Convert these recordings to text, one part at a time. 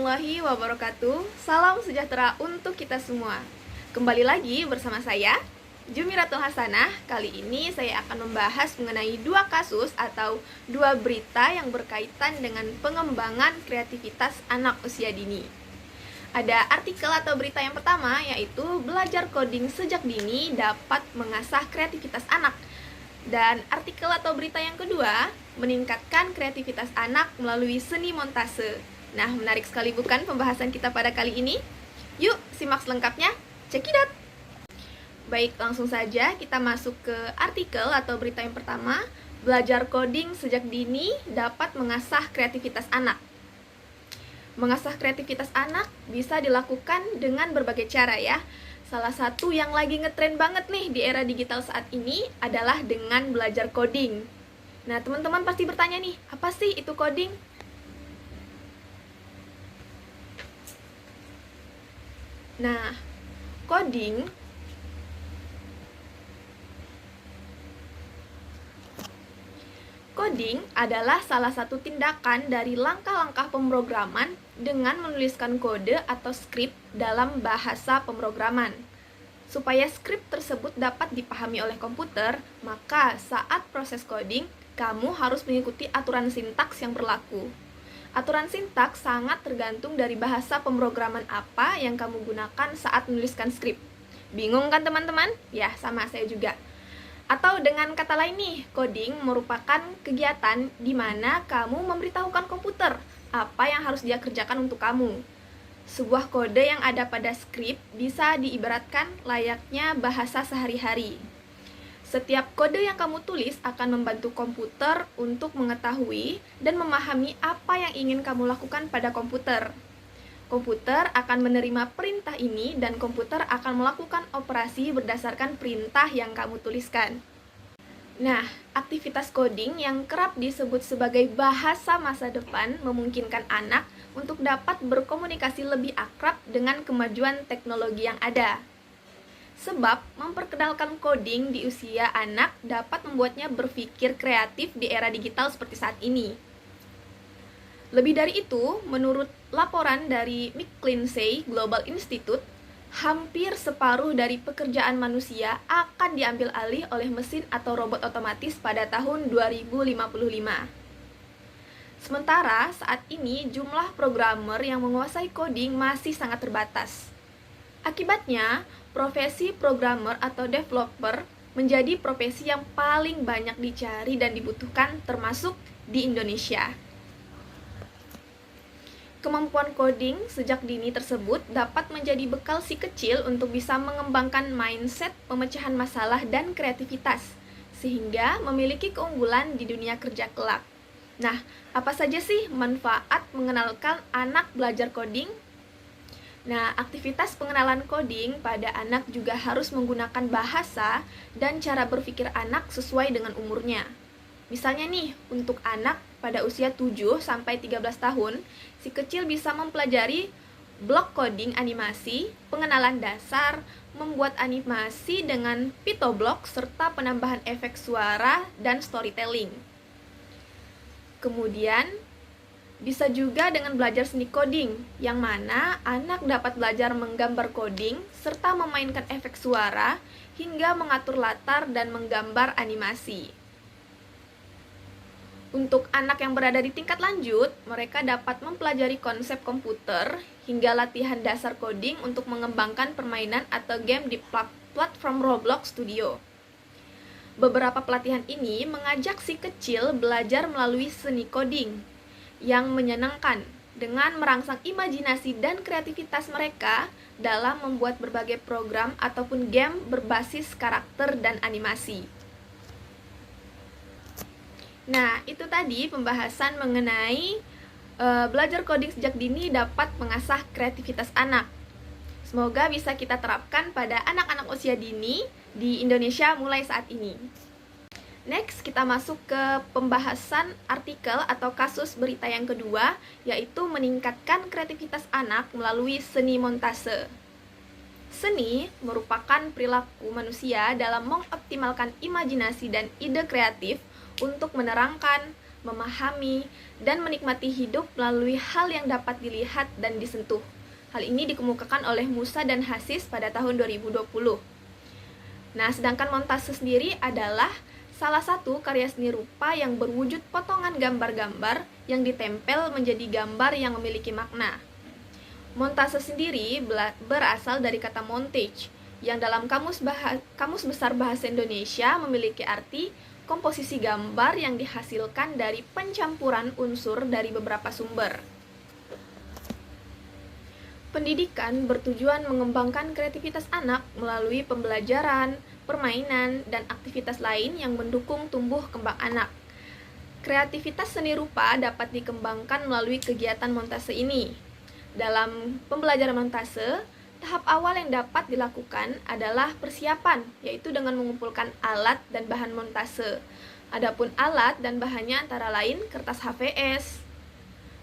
warahmatullahi wabarakatuh. Salam sejahtera untuk kita semua. Kembali lagi bersama saya, Jumiratul Hasanah. Kali ini saya akan membahas mengenai dua kasus atau dua berita yang berkaitan dengan pengembangan kreativitas anak usia dini. Ada artikel atau berita yang pertama, yaitu belajar coding sejak dini dapat mengasah kreativitas anak. Dan artikel atau berita yang kedua, meningkatkan kreativitas anak melalui seni montase. Nah, menarik sekali bukan pembahasan kita pada kali ini? Yuk, simak selengkapnya, cekidot! Baik, langsung saja kita masuk ke artikel atau berita yang pertama, belajar coding sejak dini dapat mengasah kreativitas anak. Mengasah kreativitas anak bisa dilakukan dengan berbagai cara ya. Salah satu yang lagi ngetren banget nih di era digital saat ini adalah dengan belajar coding. Nah, teman-teman pasti bertanya nih, apa sih itu coding? Nah, coding adalah salah satu tindakan dari langkah-langkah pemrograman dengan menuliskan kode atau skrip dalam bahasa pemrograman. Supaya skrip tersebut dapat dipahami oleh komputer, maka saat proses coding, kamu harus mengikuti aturan sintaks yang berlaku. Aturan sintaks sangat tergantung dari bahasa pemrograman apa yang kamu gunakan saat menuliskan skrip. Bingung kan teman-teman? Ya, sama saya juga. Atau dengan kata lain nih, coding merupakan kegiatan di mana kamu memberitahukan komputer apa yang harus dia kerjakan untuk kamu. Sebuah kode yang ada pada skrip bisa diibaratkan layaknya bahasa sehari-hari. Setiap kode yang kamu tulis akan membantu komputer untuk mengetahui dan memahami apa yang ingin kamu lakukan pada komputer. Komputer akan menerima perintah ini dan komputer akan melakukan operasi berdasarkan perintah yang kamu tuliskan. Nah, aktivitas coding yang kerap disebut sebagai bahasa masa depan memungkinkan anak untuk dapat berkomunikasi lebih akrab dengan kemajuan teknologi yang ada. Sebab, memperkenalkan coding di usia anak dapat membuatnya berpikir kreatif di era digital seperti saat ini. Lebih dari itu, menurut laporan dari McKinsey Global Institute, hampir separuh dari pekerjaan manusia akan diambil alih oleh mesin atau robot otomatis pada tahun 2055. Sementara saat ini jumlah programmer yang menguasai coding masih sangat terbatas. Akibatnya, profesi programmer atau developer menjadi profesi yang paling banyak dicari dan dibutuhkan termasuk di Indonesia. Kemampuan coding sejak dini tersebut dapat menjadi bekal si kecil untuk bisa mengembangkan mindset, pemecahan masalah, dan kreativitas, sehingga memiliki keunggulan di dunia kerja kelak. Nah, apa saja sih manfaat mengenalkan anak belajar coding? Nah, aktivitas pengenalan coding pada anak juga harus menggunakan bahasa dan cara berpikir anak sesuai dengan umurnya. Misalnya nih, untuk anak pada usia 7-13 tahun, si kecil bisa mempelajari blok coding animasi, pengenalan dasar, membuat animasi dengan Pitoblock, serta penambahan efek suara dan storytelling. Kemudian, bisa juga dengan belajar seni coding, yang mana anak dapat belajar menggambar coding, serta memainkan efek suara, hingga mengatur latar dan menggambar animasi. Untuk anak yang berada di tingkat lanjut, mereka dapat mempelajari konsep komputer hingga latihan dasar coding untuk mengembangkan permainan atau game di platform Roblox Studio. Beberapa pelatihan ini mengajak si kecil belajar melalui seni coding yang menyenangkan dengan merangsang imajinasi dan kreativitas mereka dalam membuat berbagai program ataupun game berbasis karakter dan animasi. Nah, itu tadi pembahasan mengenai belajar coding sejak dini dapat mengasah kreativitas anak. Semoga bisa kita terapkan pada anak-anak usia dini di Indonesia mulai saat ini. Next, kita masuk ke pembahasan artikel atau kasus berita yang kedua, yaitu meningkatkan kreativitas anak melalui seni montase. Seni merupakan perilaku manusia dalam mengoptimalkan imajinasi dan ide kreatif untuk menerangkan, memahami, dan menikmati hidup melalui hal yang dapat dilihat dan disentuh. Hal ini dikemukakan oleh Musa dan Hasis pada tahun 2020. Nah, sedangkan montase sendiri adalah salah satu karya seni rupa yang berwujud potongan gambar-gambar yang ditempel menjadi gambar yang memiliki makna. Montase sendiri berasal dari kata montage, yang dalam Kamus Besar Bahasa Indonesia memiliki arti komposisi gambar yang dihasilkan dari pencampuran unsur dari beberapa sumber. Pendidikan bertujuan mengembangkan kreativitas anak melalui pembelajaran, permainan, dan aktivitas lain yang mendukung tumbuh kembang anak. Kreativitas seni rupa dapat dikembangkan melalui kegiatan montase ini. Dalam pembelajaran montase, tahap awal yang dapat dilakukan adalah persiapan, yaitu dengan mengumpulkan alat dan bahan montase. Adapun alat dan bahannya antara lain kertas HVS,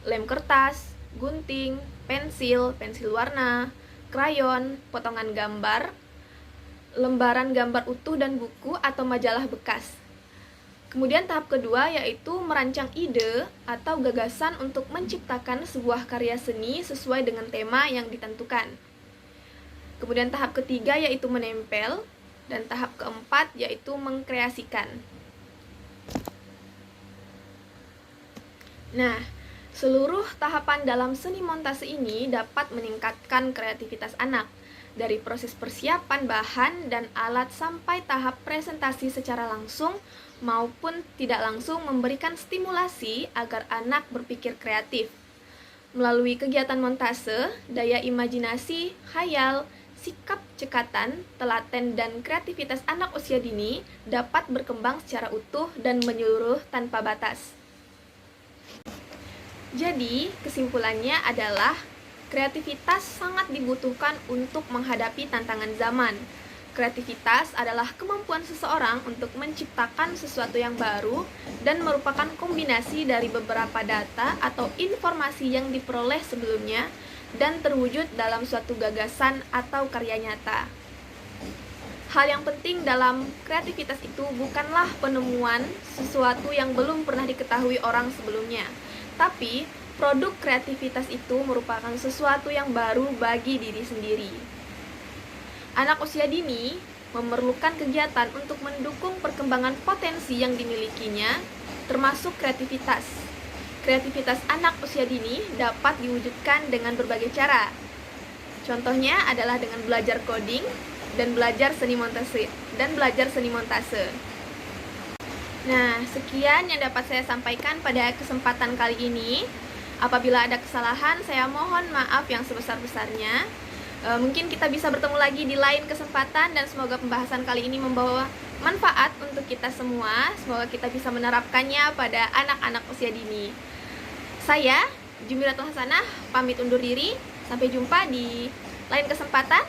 lem kertas, gunting, pensil warna, krayon, potongan gambar, lembaran gambar utuh dan buku atau majalah bekas. Kemudian tahap kedua yaitu merancang ide atau gagasan untuk menciptakan sebuah karya seni sesuai dengan tema yang ditentukan. Kemudian tahap ketiga yaitu menempel, dan tahap keempat yaitu mengkreasikan. Nah, seluruh tahapan dalam seni montase ini dapat meningkatkan kreativitas anak, dari proses persiapan bahan dan alat sampai tahap presentasi secara langsung maupun tidak langsung memberikan stimulasi agar anak berpikir kreatif. Melalui kegiatan montase, daya imajinasi, khayal, sikap cekatan, telaten, dan kreativitas anak usia dini dapat berkembang secara utuh dan menyeluruh tanpa batas. Jadi, kesimpulannya adalah kreativitas sangat dibutuhkan untuk menghadapi tantangan zaman. Kreativitas adalah kemampuan seseorang untuk menciptakan sesuatu yang baru dan merupakan kombinasi dari beberapa data atau informasi yang diperoleh sebelumnya dan terwujud dalam suatu gagasan atau karya nyata. Hal yang penting dalam kreativitas itu bukanlah penemuan sesuatu yang belum pernah diketahui orang sebelumnya, tapi produk kreativitas itu merupakan sesuatu yang baru bagi diri sendiri. Anak usia dini memerlukan kegiatan untuk mendukung perkembangan potensi yang dimilikinya, termasuk kreativitas. Kreativitas anak usia dini dapat diwujudkan dengan berbagai cara. Contohnya adalah dengan belajar coding dan belajar seni montase. Nah, sekian yang dapat saya sampaikan pada kesempatan kali ini. Apabila ada kesalahan, saya mohon maaf yang sebesar-besarnya. Mungkin kita bisa bertemu lagi di lain kesempatan, dan semoga pembahasan kali ini membawa manfaat untuk kita semua. Semoga kita bisa menerapkannya pada anak-anak usia dini. Saya, Jumiratul Hasanah, pamit undur diri. Sampai jumpa di lain kesempatan.